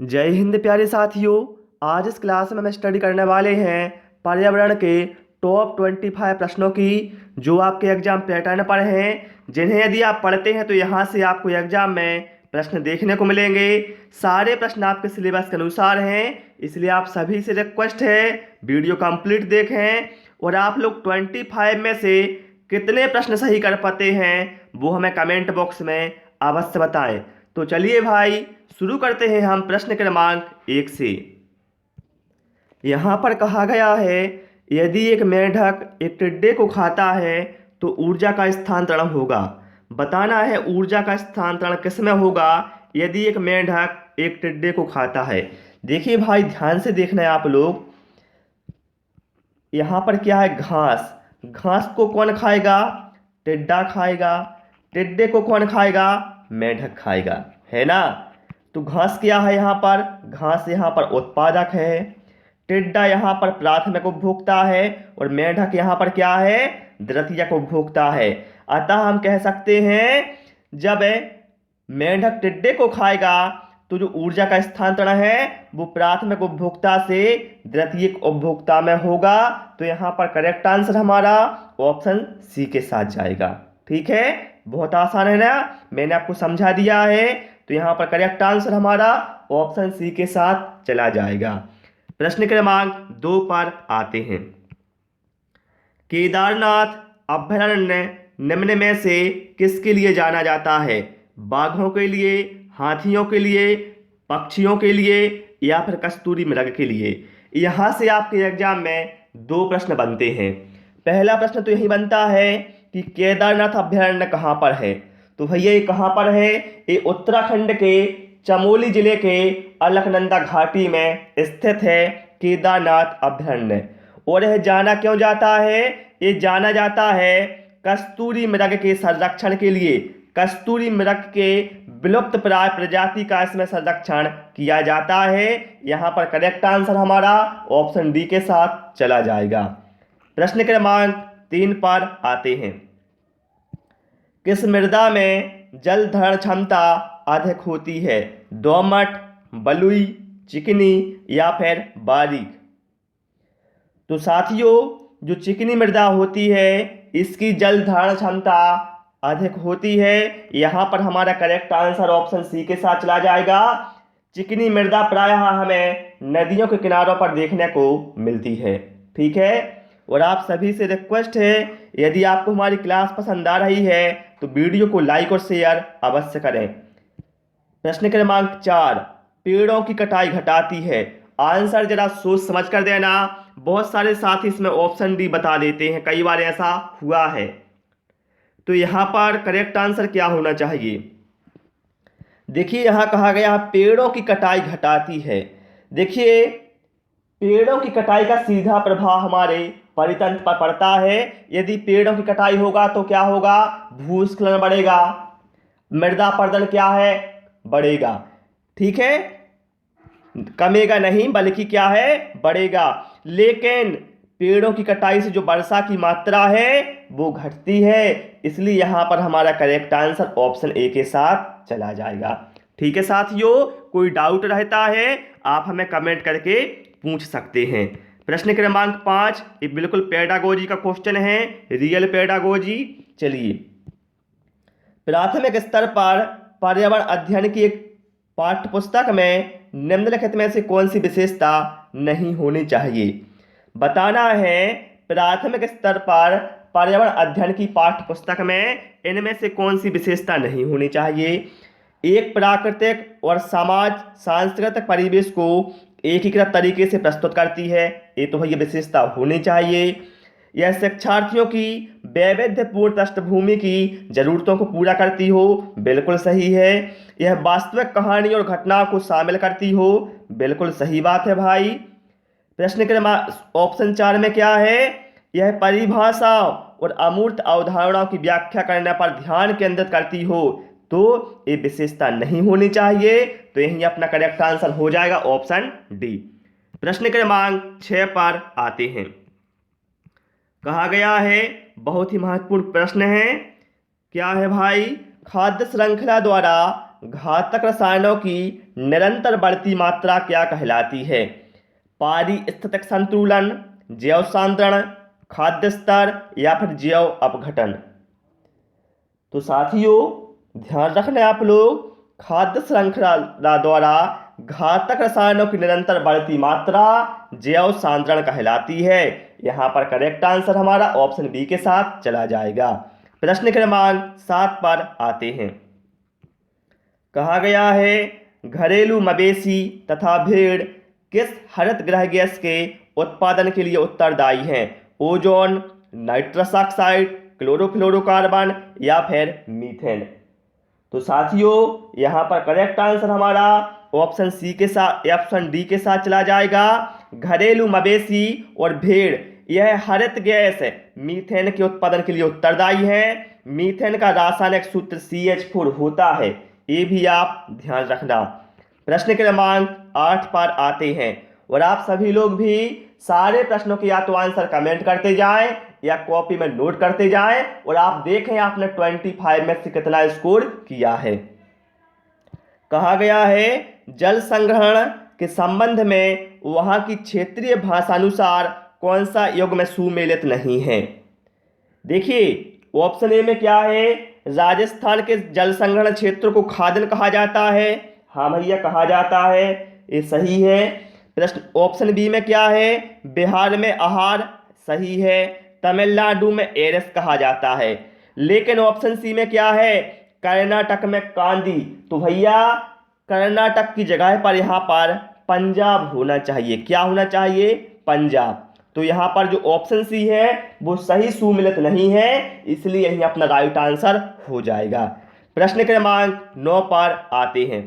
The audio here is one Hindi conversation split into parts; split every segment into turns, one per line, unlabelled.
जय हिंद प्यारे साथियों। आज इस क्लास में हम स्टडी करने वाले हैं पर्यावरण के टॉप 25 प्रश्नों की, जो आपके एग्जाम पैटर्न पर हैं, जिन्हें यदि आप पढ़ते हैं तो यहाँ से आपको एग्जाम में प्रश्न देखने को मिलेंगे। सारे प्रश्न आपके सिलेबस के अनुसार हैं, इसलिए आप सभी से रिक्वेस्ट है वीडियो कंप्लीट देखें और आप लोग 25 में से कितने प्रश्न सही कर पाते हैं वो हमें कमेंट बॉक्स में अवश्य बताएं। तो चलिए भाई शुरू करते हैं हम प्रश्न क्रमांक 1 से। यहाँ पर कहा गया है, यदि एक मेंढक एक टिड्डे को खाता है तो ऊर्जा का स्थानांतरण होगा। बताना है ऊर्जा का स्थानांतरण किस में होगा यदि एक मेंढक एक टिड्डे को खाता है। देखिए भाई ध्यान से देखना है आप लोग। यहाँ पर क्या है, घास। घास को कौन खाएगा? टिड्डा खाएगा। टिड्डे को कौन खाएगा? मेंढक खाएगा, है ना। तो घास क्या है यहाँ पर? घास यहाँ पर उत्पादक है। टिड्डा यहाँ पर प्राथमिक उपभोक्ता है और मेंढक यहाँ पर क्या है? द्वितीयक उपभोक्ता है। अतः हम कह सकते हैं जब मेंढक टिड्डे को खाएगा तो जो ऊर्जा का स्थानांतरण है वो प्राथमिक उपभोक्ता से द्वितीयक उपभोक्ता में होगा। तो यहाँ पर करेक्ट आंसर हमारा ऑप्शन सी के साथ जाएगा। ठीक है, बहुत आसान है ना, मैंने आपको समझा दिया है। तो यहाँ पर करेक्ट आंसर हमारा ऑप्शन सी के साथ चला जाएगा। प्रश्न क्रमांक 2 पर आते हैं। केदारनाथ अभयारण्य निम्न में से किसके लिए जाना जाता है? बाघों के लिए, हाथियों के लिए, पक्षियों के लिए या फिर कस्तूरी मृग के लिए? यहाँ से आपके एग्जाम में 2 प्रश्न बनते हैं। पहला प्रश्न तो यही बनता है कि केदारनाथ अभयारण्य कहाँ पर है। तो भैया ये कहाँ पर है? ये उत्तराखंड के चमोली जिले के अलकनंदा घाटी में स्थित है केदारनाथ अभयारण्य। और यह जाना क्यों जाता है? ये जाना जाता है कस्तूरी मृग के संरक्षण के लिए। कस्तूरी मृग के विलुप्त प्राय प्रजाति का इसमें संरक्षण किया जाता है। यहाँ पर करेक्ट आंसर हमारा ऑप्शन डी के साथ चला जाएगा। प्रश्न क्रमांक 3 पर आते हैं। किस मृदा में जल धारण क्षमता अधिक होती है? दोमट, बलुई, चिकनी या फिर बारीक? तो साथियों जो चिकनी मृदा होती है इसकी जल धारण क्षमता अधिक होती है। यहाँ पर हमारा करेक्ट आंसर ऑप्शन सी के साथ चला जाएगा। चिकनी मृदा प्रायः हमें नदियों के किनारों पर देखने को मिलती है। ठीक है, और आप सभी से रिक्वेस्ट है यदि आपको हमारी क्लास पसंद आ रही है तो वीडियो को लाइक और शेयर अवश्य करें। प्रश्न क्रमांक 4, पेड़ों की कटाई घटाती है। आंसर जरा सोच समझ कर देना। बहुत सारे साथी इसमें ऑप्शन डी बता देते हैं, कई बार ऐसा हुआ है। तो यहाँ पर करेक्ट आंसर क्या होना चाहिए? देखिए यहाँ कहा गया पेड़ों की कटाई घटाती है। देखिए पेड़ों की कटाई का सीधा प्रभाव हमारे परितंत्र पर पड़ता है। यदि पेड़ों की कटाई होगा तो क्या होगा? भूस्खलन बढ़ेगा, मृदा अपरदन क्या है? बढ़ेगा। ठीक है, कमेगा नहीं बल्कि क्या है? बढ़ेगा। लेकिन पेड़ों की कटाई से जो वर्षा की मात्रा है वो घटती है, इसलिए यहाँ पर हमारा करेक्ट आंसर ऑप्शन ए के साथ चला जाएगा। ठीक है साथियों, कोई डाउट रहता है आप हमें कमेंट करके पूछ सकते हैं। प्रश्न क्रमांक 5, ये बिल्कुल पेडागोजी का क्वेश्चन है, रियल पेडागोजी। चलिए, प्राथमिक स्तर पर पर्यावरण अध्ययन की एक पाठ्यपुस्तक में निम्नलिखित में से कौन सी विशेषता नहीं होनी चाहिए? बताना है प्राथमिक स्तर पर पर्यावरण अध्ययन की पाठ्यपुस्तक में इनमें से कौन सी विशेषता नहीं होनी चाहिए? एक प्राकृतिक और समाज सांस्कृतिक परिवेश को एकीकृत तरीके से प्रस्तुत करती है, ये तो भैया विशेषता होनी चाहिए। यह शिक्षार्थियों की वैविध्यपूर्ण पृष्ठभूमि की जरूरतों को पूरा करती हो, बिल्कुल सही है। यह वास्तविक कहानी और घटनाओं को शामिल करती हो, बिल्कुल सही बात है भाई। प्रश्न क्रमांक ऑप्शन 4 में क्या है? यह परिभाषाओं और अमूर्त अवधारणाओं की व्याख्या करने पर ध्यान केंद्रित करती हो, तो ये विशेषता नहीं होनी चाहिए। तो यही अपना करेक्ट आंसर हो जाएगा ऑप्शन डी। प्रश्न क्रमांक 6 पर आते हैं। कहा गया है, बहुत ही महत्वपूर्ण प्रश्न है, क्या है भाई? खाद्य श्रृंखला द्वारा घातक रसायनों की निरंतर बढ़ती मात्रा क्या कहलाती है? पारिस्थितिक संतुलन, जैव सांद्रण, खाद्य स्तर या फिर जैव अपघटन। तो साथियों ध्यान रखना आप लोग, खाद्य श्रृंखला द्वारा घातक रसायनों की निरंतर बढ़ती मात्रा जैव सांद्रण कहलाती है। यहाँ पर करेक्ट आंसर हमारा ऑप्शन बी के साथ चला जाएगा। प्रश्न क्रमांक 7 पर आते हैं। कहा गया है घरेलू मवेशी तथा भेड़ किस हरित गृह गैस के उत्पादन के लिए उत्तरदायी हैं? ओजोन, नाइट्रस ऑक्साइड, क्लोरोफ्लोरोकार्बन या फिर मीथेन। तो साथियों यहाँ पर करेक्ट आंसर हमारा ऑप्शन सी के साथ, ऑप्शन डी के साथ चला जाएगा। घरेलू मवेशी और भेड़ यह हरित गैस मीथेन के उत्पादन के लिए उत्तरदायी है। मीथेन का रासायनिक सूत्र CH4 होता है, ये भी आप ध्यान रखना। प्रश्न क्रमांक 8 पर आते हैं और आप सभी लोग भी सारे प्रश्नों के या तो आंसर कमेंट करते जाएं या कॉपी में नोट करते जाएं और आप देखें आपने 25 में से कितना स्कोर किया है। कहा गया है जल संग्रहण के संबंध में वहां की क्षेत्रीय भाषानुसार कौन सा युग्म सुमेलित नहीं है? देखिए ऑप्शन ए में क्या है, राजस्थान के जल संग्रहण क्षेत्र को खादन कहा जाता है। हाँ भैया कहा जाता है, ये सही है। प्रश्न ऑप्शन बी में क्या है, बिहार में आहार, सही है। तमिलनाडु में एरस कहा जाता है। लेकिन ऑप्शन सी में क्या है, कर्नाटक में कांदी। तो भैया कर्नाटक की जगह पर यहाँ पर पंजाब होना चाहिए। क्या होना चाहिए? पंजाब। तो यहाँ पर जो ऑप्शन सी है वो सही सुमेलित नहीं है, इसलिए यही अपना राइट आंसर हो जाएगा। प्रश्न क्रमांक 9 पर आते हैं।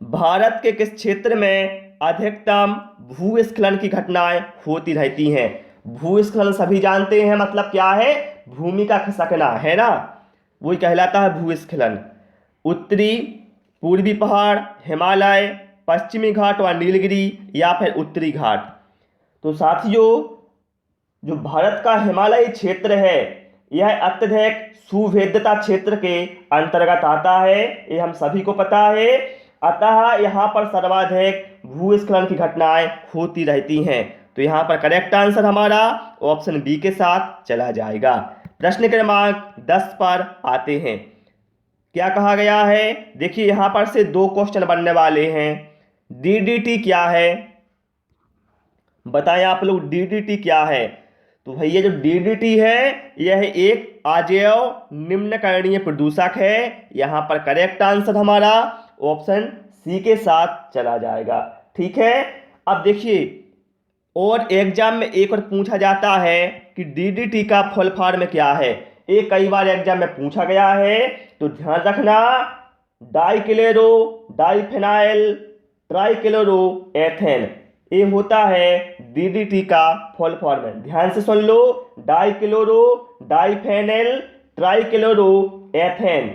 भारत के किस क्षेत्र में अधिकतम भूस्खलन की घटनाएं होती रहती हैं? भूस्खलन सभी जानते हैं मतलब क्या है, भूमि का खिसकना है ना, वही कहलाता है भूस्खलन। उत्तरी पूर्वी पहाड़, हिमालय, पश्चिमी घाट व नीलगिरी या फिर उत्तरी घाट। तो साथियों जो भारत का हिमालयी क्षेत्र है यह अत्यधिक सुभेद्यता क्षेत्र के अंतर्गत आता है, ये हम सभी को पता है। अतः यहाँ पर सर्वाधिक भूस्खलन की घटनाएं होती रहती हैं। तो यहाँ पर करेक्ट आंसर हमारा ऑप्शन बी के साथ चला जाएगा। प्रश्न क्रमांक 10 पर आते हैं। क्या कहा गया है, देखिए यहाँ पर से 2 क्वेश्चन बनने वाले हैं। DDT क्या है, बताएं आप लोग DDT क्या है? तो भैया जो DDT है यह एक अजैव निम्नकरणीय प्रदूषक है। यहाँ पर करेक्ट आंसर हमारा ऑप्शन सी के साथ चला जाएगा। ठीक है, अब देखिए और एग्जाम में एक और पूछा जाता है कि DDT का फुल फॉर्म क्या है। ये कई बार एग्जाम में पूछा गया है, तो ध्यान रखना। डाइक्लोरो डाइफेनाइल ट्राइक्लोरो एथेन, ये होता है DDT का फुल फॉर्म। ध्यान से सुन लो, डाइक्लोरो डाइफेनाइल ट्राइक्लोरो एथेन।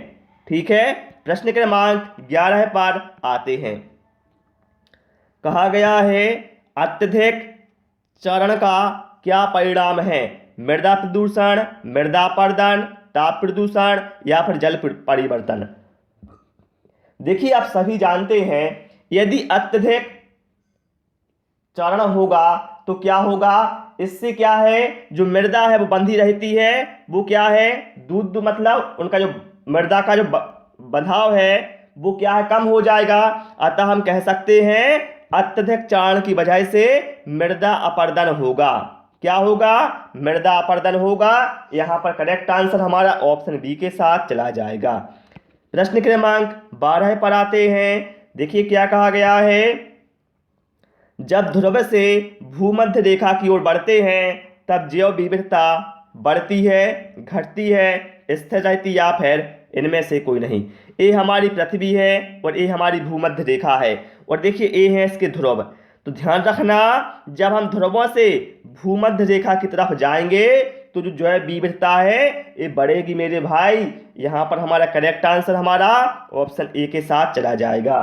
ठीक है, प्रश्न क्रमांक 11 पर आते हैं। कहा गया है अत्यधिक चारण का क्या परिणाम है? मृदा प्रदूषण, मृदा अपरदन, ताप प्रदूषण या फिर जल परिवर्तन। देखिए आप सभी जानते हैं यदि अत्यधिक चारण होगा तो क्या होगा, इससे क्या है जो मृदा है वो बंधी रहती है, वो क्या है दूध मतलब उनका जो मृदा का जो बंधाव है वो क्या है कम हो जाएगा। अतः हम कह सकते हैं अत्यधिक चारण की वजह से मृदा अपरदन होगा। क्या होगा? मृदा अपरदन होगा। यहाँ पर करेक्ट आंसर हमारा ऑप्शन बी के साथ चला जाएगा। प्रश्न क्रमांक 12 पर आते हैं। देखिए क्या कहा गया है, जब ध्रुव से भूमध्य रेखा की ओर बढ़ते हैं तब जैव विविधता बढ़ती है, घटती है, स्थिर रहती या फिर इनमें से कोई नहीं। ये हमारी पृथ्वी है और ये हमारी भूमध्य रेखा है और देखिए ये है इसके ध्रुव। तो ध्यान रखना जब हम ध्रुवों से भूमध्य रेखा की तरफ जाएंगे तो जो जैव विविधता है ये बढ़ेगी मेरे भाई। यहाँ पर हमारा करेक्ट आंसर हमारा ऑप्शन ए के साथ चला जाएगा।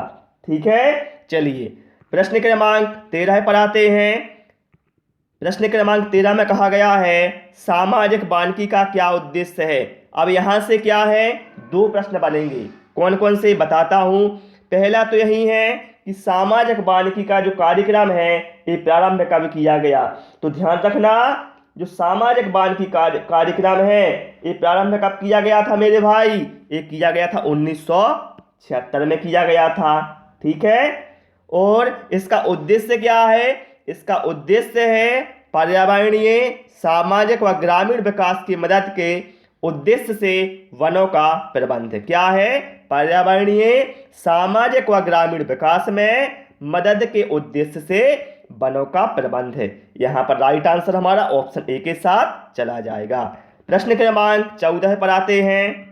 ठीक है, चलिए प्रश्न क्रमांक 13 पर आते हैं। प्रश्न क्रमांक 13 में कहा गया है सामाजिक वानिकी का क्या उद्देश्य है? अब यहाँ से क्या है 2 प्रश्न बनेंगे। कौन कौन से बताता हूँ। पहला तो यही है कि सामाजिक वानिकी का जो कार्यक्रम है ये प्रारंभ कब किया गया। तो ध्यान रखना, जो सामाजिक वानिकी कार्यक्रम है ये प्रारंभ कब किया गया था मेरे भाई, ये किया गया था 1976 में किया गया था। ठीक है। और इसका उद्देश्य क्या है, इसका उद्देश्य है पर्यावरणीय, सामाजिक व ग्रामीण विकास की मदद के उद्देश्य से वनों का प्रबंध। क्या है, पर्यावरणीय, सामाजिक व ग्रामीण विकास में मदद के उद्देश्य से वनों का प्रबंध है। यहाँ पर राइट आंसर हमारा ऑप्शन ए के साथ चला जाएगा। प्रश्न क्रमांक 14 पर आते हैं।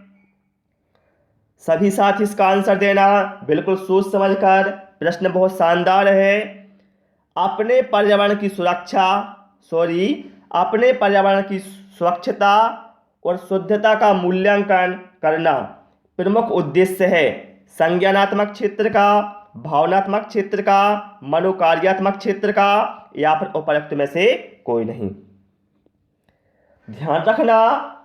सभी साथी इसका आंसर देना बिल्कुल सोच समझकर। प्रश्न बहुत शानदार है। अपने पर्यावरण की स्वच्छता और शुद्धता का मूल्यांकन करना प्रमुख उद्देश्य है संज्ञानात्मक क्षेत्र का, भावनात्मक क्षेत्र का, मनोकार्यात्मक क्षेत्र का, या फिर उपरोक्त में से कोई नहीं। ध्यान रखना,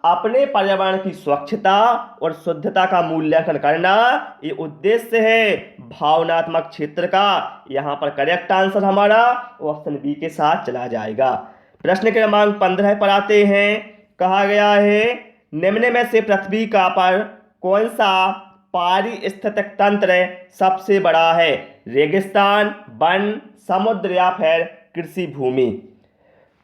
अपने पर्यावरण की स्वच्छता और शुद्धता का मूल्यांकन करना ये उद्देश्य है भावनात्मक क्षेत्र का। यहाँ पर करेक्ट आंसर हमारा ऑप्शन बी के साथ चला जाएगा। प्रश्न क्रमांक 15 पर आते हैं। कहा गया है निम्न में से पृथ्वी का पर कौन सा पारिस्थितिक तंत्र सबसे बड़ा है, रेगिस्तान, वन, समुद्र या फिर कृषि भूमि।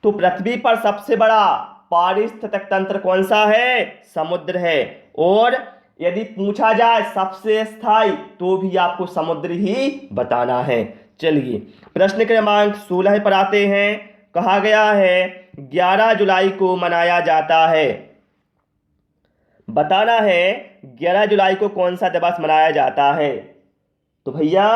तो पृथ्वी पर सबसे बड़ा पारिस्थितिक तंत्र कौन सा है, समुद्र है। और यदि पूछा जाए सबसे स्थायी तो भी आपको समुद्र ही बताना है। चलिए प्रश्न क्रमांक 16 पर आते हैं। कहा गया है 11 जुलाई को मनाया जाता है, बताना है 11 जुलाई को कौन सा दिवस मनाया जाता है। तो भैया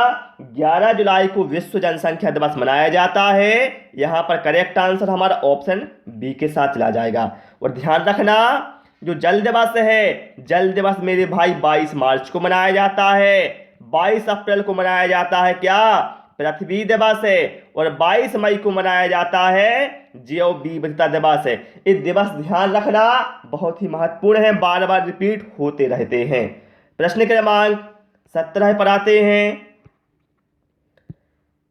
11 जुलाई को विश्व जनसंख्या दिवस मनाया जाता है। यहाँ पर करेक्ट आंसर हमारा ऑप्शन बी के साथ चला जाएगा। और ध्यान रखना, जो जल दिवस है, जल दिवस मेरे भाई 22 मार्च को मनाया जाता है। 22 अप्रैल को मनाया जाता है क्या, पृथ्वी दिवस है। और 22 मई को मनाया जाता है जैव विविधता दिवस है। ये दिवस ध्यान रखना बहुत ही महत्वपूर्ण है, बार बार रिपीट होते रहते हैं। प्रश्न क्रमांक 17 पर आते हैं।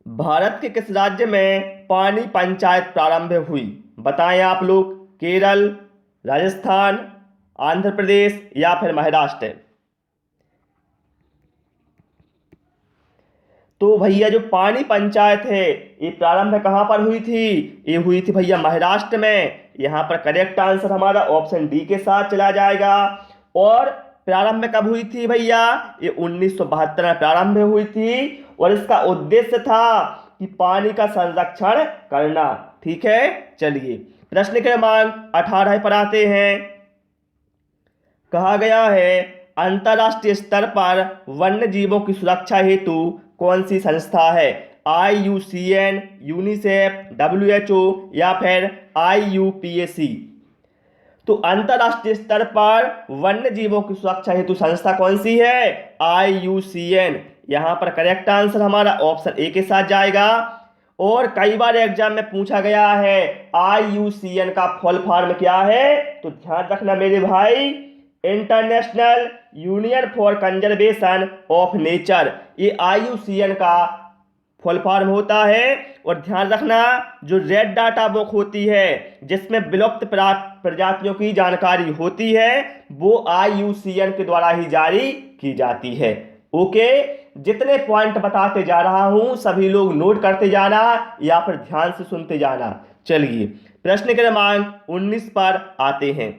भारत के किस राज्य में पानी पंचायत प्रारंभ हुई, बताएं आप लोग। केरल, राजस्थान, आंध्र प्रदेश या फिर महाराष्ट्र। तो भैया जो पानी पंचायत है ये प्रारंभ कहाँ पर हुई थी, ये हुई थी भैया महाराष्ट्र में। यहाँ पर करेक्ट आंसर हमारा ऑप्शन डी के साथ चला जाएगा। और प्रारंभ कब हुई थी भैया, ये 1972 में प्रारंभ हुई थी। और इसका उद्देश्य था कि पानी का संरक्षण करना। ठीक है। चलिए प्रश्न क्रमांक 18 पर आते हैं। कहा गया है अंतर्राष्ट्रीय स्तर पर वन्य जीवों की सुरक्षा हेतु कौन सी संस्था है, IUCN, यूनिसेफ, WHO या फिर IUPAC। तो अंतर्राष्ट्रीय स्तर पर वन्य जीवों की सुरक्षा हेतु संस्था कौन सी है, IUCN। यहाँ पर करेक्ट आंसर हमारा ऑप्शन ए के साथ जाएगा। और कई बार एग्जाम में पूछा गया है IUCN का फुल फॉर्म क्या है, तो ध्यान रखना मेरे भाई, international union for conservation of nature, ये IUCN का फुल फॉर्म होता है। और ध्यान रखना, जो रेड डाटा बुक होती है जिसमें विलुप्त प्रजातियों की जानकारी होती है वो IUCN के द्वारा ही जारी की जाती है। ओके, जितने पॉइंट बताते जा रहा हूं सभी लोग नोट करते जाना या फिर ध्यान से सुनते जाना। चलिए प्रश्न क्रमांक 19 पर आते हैं।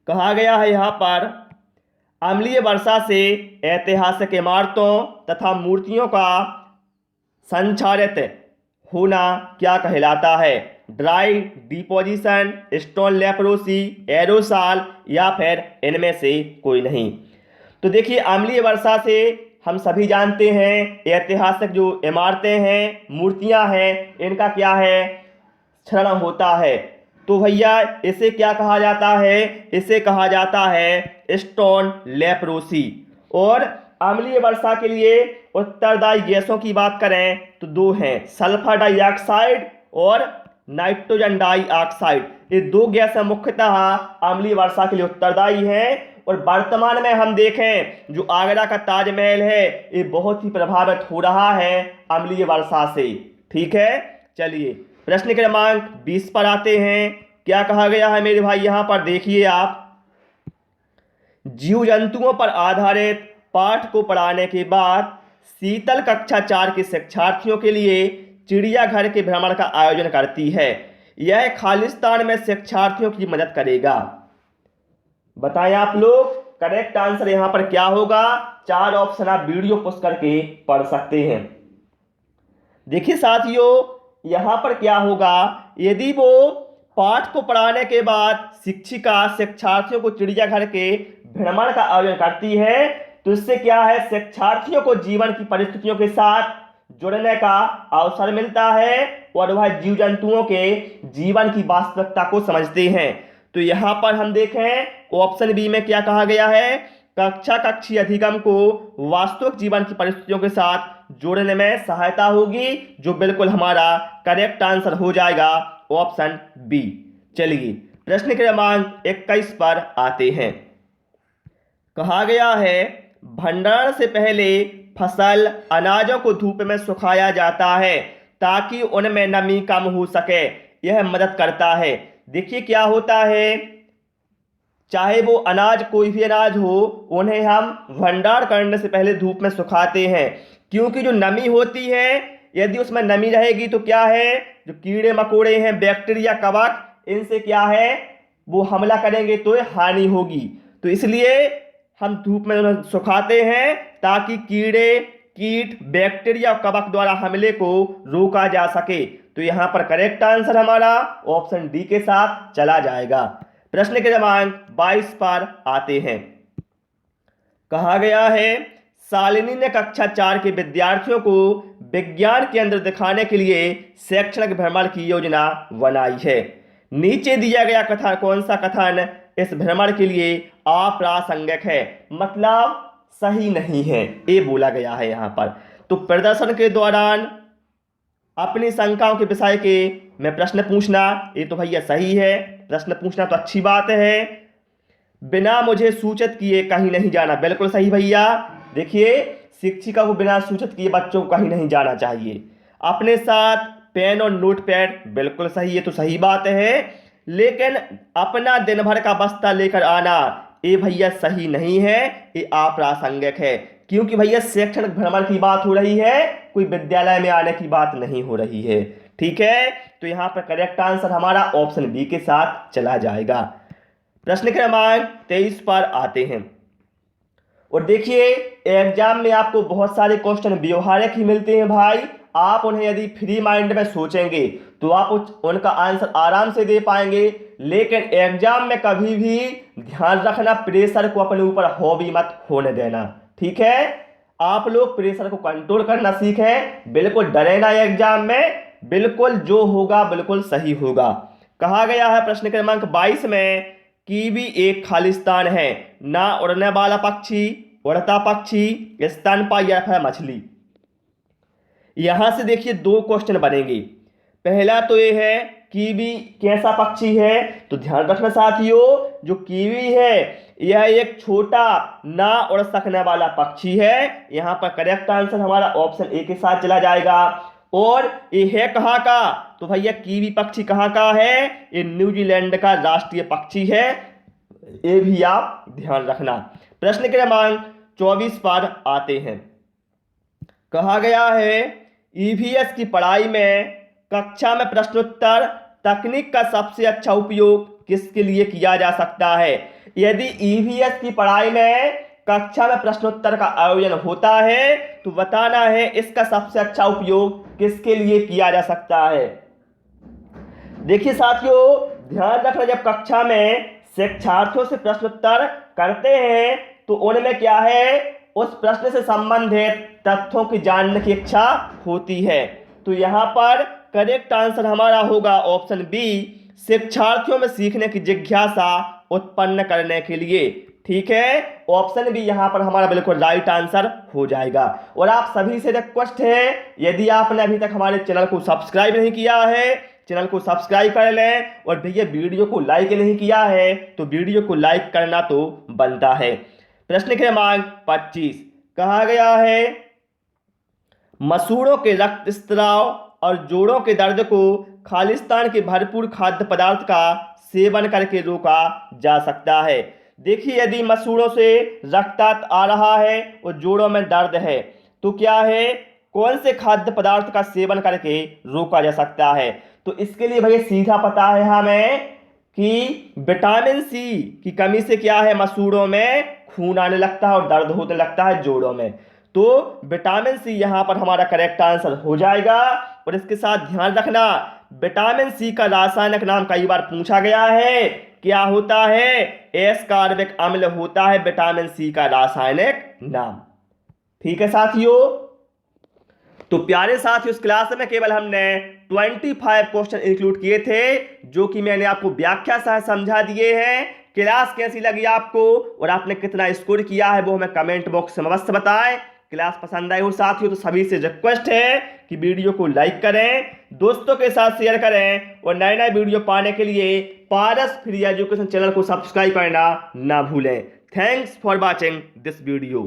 कहा गया है यहाँ पर अम्लीय वर्षा से ऐतिहासिक इमारतों तथा मूर्तियों का संक्षारित होना क्या कहलाता है, dry deposition, stone leprosy, aerosol या फिर इनमें से कोई नहीं। तो देखिए अम्लीय वर्षा से हम सभी जानते हैं ऐतिहासिक जो इमारतें हैं, मूर्तियां हैं, इनका क्या है, क्षरण होता है। तो भैया इसे क्या कहा जाता है, इसे कहा जाता है स्टोन लेप्रोसी। और अम्लीय वर्षा के लिए उत्तरदायी गैसों की बात करें तो दो हैं, सल्फर डाइऑक्साइड और नाइट्रोजन डाइऑक्साइड। ये दो गैसें मुख्यतः अम्लीय वर्षा के लिए उत्तरदायी हैं। और वर्तमान में हम देखें जो आगरा का ताजमहल है ये बहुत ही प्रभावित हो रहा है अम्लीय वर्षा से। ठीक है, चलिए प्रश्न क्रमांक 20 पर आते हैं। क्या कहा गया है मेरे भाई, यहां पर देखिए आप, जीव जंतुओं पर आधारित पाठ को पढ़ाने के बाद शीतल कक्षा 4 के शिक्षार्थियों के लिए चिड़ियाघर के भ्रमण का आयोजन करती है। यह खालिस्तान में शिक्षार्थियों की मदद करेगा। बताएं आप लोग करेक्ट आंसर यहां पर क्या होगा। 4 ऑप्शन आप वीडियो पॉज करके पढ़ सकते हैं। देखिए साथियों यहां पर क्या होगा, यदि वो पाठ को पढ़ाने के बाद शिक्षिका शिक्षार्थियों को चिड़ियाघर के भ्रमण का आयोजन करती है तो इससे क्या है, शिक्षार्थियों को जीवन की परिस्थितियों के साथ जुड़ने का अवसर मिलता है और वह जीव जंतुओं के जीवन की वास्तविकता को समझते हैं। तो यहां पर हम देखें ऑप्शन बी में क्या कहा गया है, कक्षीय अधिगम को वास्तविक जीवन की परिस्थितियों के साथ जोड़ने में सहायता होगी, जो बिल्कुल हमारा करेक्ट आंसर हो जाएगा ऑप्शन बी। चलिए प्रश्न क्रमांक 21 पर आते हैं। कहा गया है भंडारण से पहले फसल अनाजों को धूप में सुखाया जाता है ताकि उनमें नमी कम हो सके, यह मदद करता है। देखिए क्या होता है, चाहे वो अनाज कोई भी अनाज हो उन्हें हम भंडार करने से पहले धूप में सुखाते हैं, क्योंकि जो नमी होती है यदि उसमें नमी रहेगी तो क्या है, जो कीड़े मकोड़े हैं बैक्टीरिया कवक इनसे क्या है वो हमला करेंगे तो हानि होगी। तो इसलिए हम धूप में उन्हें सुखाते हैं ताकि कीड़े कीट बैक्टीरिया और कवक द्वारा हमले को रोका जा सके। तो यहाँ पर करेक्ट आंसर हमारा ऑप्शन डी के साथ चला जाएगा। प्रश्न क्रमांक 22 पर आते हैं। कहा गया है शालिनी ने कक्षा 4 के विद्यार्थियों को विज्ञान केंद्र दिखाने के लिए शैक्षणिक भ्रमण की योजना बनाई है। नीचे दिया गया कथन कौन सा कथन इस भ्रमण के लिए अप्रासंगिक है, मतलब सही नहीं है, ये बोला गया है यहाँ पर। तो प्रदर्शन के दौरान अपनी शंकाओं के विषय के में प्रश्न पूछना ये तो भैया सही है, प्रश्न पूछना तो अच्छी बात है। बिना मुझे सूचित किए कहीं नहीं जाना, बिल्कुल सही भैया। देखिए शिक्षिका को बिना सूचित किए बच्चों को कहीं नहीं जाना चाहिए। अपने साथ पेन और नोटपैड, बिल्कुल सही, ये तो सही बात है। लेकिन अपना दिन भर का बस्ता लेकर आना ये भैया सही नहीं है, ये अप्रासंगिक है, क्योंकि भैया शैक्षणिक भ्रमण की बात हो रही है, कोई विद्यालय में आने की बात नहीं हो रही है। ठीक है, तो यहाँ पर करेक्ट आंसर हमारा ऑप्शन बी के साथ चला जाएगा। प्रश्न क्रमांक 23 पर आते हैं। और देखिए एग्जाम में आपको बहुत सारे क्वेश्चन व्यवहारिक ही मिलते हैं भाई। आप उन्हें यदि फ्री माइंड में सोचेंगे तो आप उनका आंसर आराम से दे पाएंगे, लेकिन एग्जाम में कभी भी ध्यान रखना प्रेशर को अपने ऊपर हावी मत होने देना। ठीक है, आप लोग प्रेशर को कंट्रोल करना सीखें, बिल्कुल डरे ना एग्जाम में, बिल्कुल जो होगा बिल्कुल सही होगा। कहा गया है प्रश्न क्रमांक 22 में कीवी एक खालिस्तान है, ना उड़ने वाला पक्षी, उड़ता पक्षी, स्तनपायी या फिर मछली। यहां से देखिए 2 क्वेश्चन बनेंगे। पहला तो ये है कीवी कैसा पक्षी है, तो ध्यान रखना साथियों जो कीवी है यह एक छोटा ना उड़ सकने वाला पक्षी है। यहां पर करेक्ट आंसर हमारा ऑप्शन ए के साथ चला जाएगा। और ये है कहाँ का, तो भैया कीवी पक्षी कहाँ का है, ये न्यूजीलैंड का राष्ट्रीय पक्षी है, ये भी आप ध्यान रखना। प्रश्न क्रमांक 24 पर आते हैं। कहा गया है ईवीएस की पढ़ाई में कक्षा में प्रश्नोत्तर तकनीक का सबसे अच्छा उपयोग किसके लिए किया जा सकता है। यदि ईवीएस की पढ़ाई में कक्षा में प्रश्नोत्तर का आयोजन होता है तो बताना है इसका सबसे अच्छा उपयोग किसके लिए किया जा सकता है। देखिए साथियों ध्यान रखना, जब कक्षा में शिक्षार्थियों से प्रश्नोत्तर करते हैं तो उनमें क्या है, उस प्रश्न से संबंधित तथ्यों की जानने की इच्छा होती है। तो यहाँ पर करेक्ट आंसर हमारा होगा ऑप्शन बी, शिक्षार्थियों में सीखने की जिज्ञासा उत्पन्न करने के लिए। ठीक है, ऑप्शन बी यहाँ पर हमारा बिल्कुल राइट आंसर हो जाएगा। और आप सभी से रिक्वेस्ट है, यदि आपने अभी तक हमारे चैनल को सब्सक्राइब नहीं किया है चैनल को सब्सक्राइब कर लें। और भैया वीडियो को लाइक नहीं किया है तो वीडियो को लाइक करना तो बनता है। प्रश्न क्रमांक 25 कहा गया है मसूड़ों के रक्तस्राव और जोड़ों के दर्द को खालिस्तान के भरपूर खाद्य पदार्थ का सेवन करके रोका जा सकता है। देखिए यदि मसूड़ों से रक्तचाप आ रहा है और जोड़ों में दर्द है तो क्या है, कौन से खाद्य पदार्थ का सेवन करके रोका जा सकता है। तो इसके लिए भैया सीधा पता है हमें कि विटामिन सी की कमी से क्या है, मसूड़ों में खून आने लगता है और दर्द होने लगता है जोड़ों में। तो विटामिन सी यहाँ पर हमारा करेक्ट आंसर हो जाएगा। और इसके साथ ध्यान रखना विटामिन सी का रासायनिक नाम कई बार पूछा गया है, क्या होता है, एस्कॉर्बिक अम्ल होता है विटामिन सी का रासायनिक नाम। ठीक है साथियों, तो प्यारे साथियों इस क्लास में केवल हमने 25 क्वेश्चन इंक्लूड किए थे जो कि मैंने आपको व्याख्या सह समझा दिए हैं। क्लास कैसी लगी आपको और आपने कितना स्कोर किया है वो हमें कमेंट बॉक्स में अवश्य बताएं। क्लास पसंद आई हो साथियों तो सभी से रिक्वेस्ट है कि वीडियो को लाइक करें, दोस्तों के साथ शेयर करें और नए नए वीडियो पाने के लिए पारस फ्री एजुकेशन चैनल को सब्सक्राइब करना ना भूलें। Thanks for watching this video.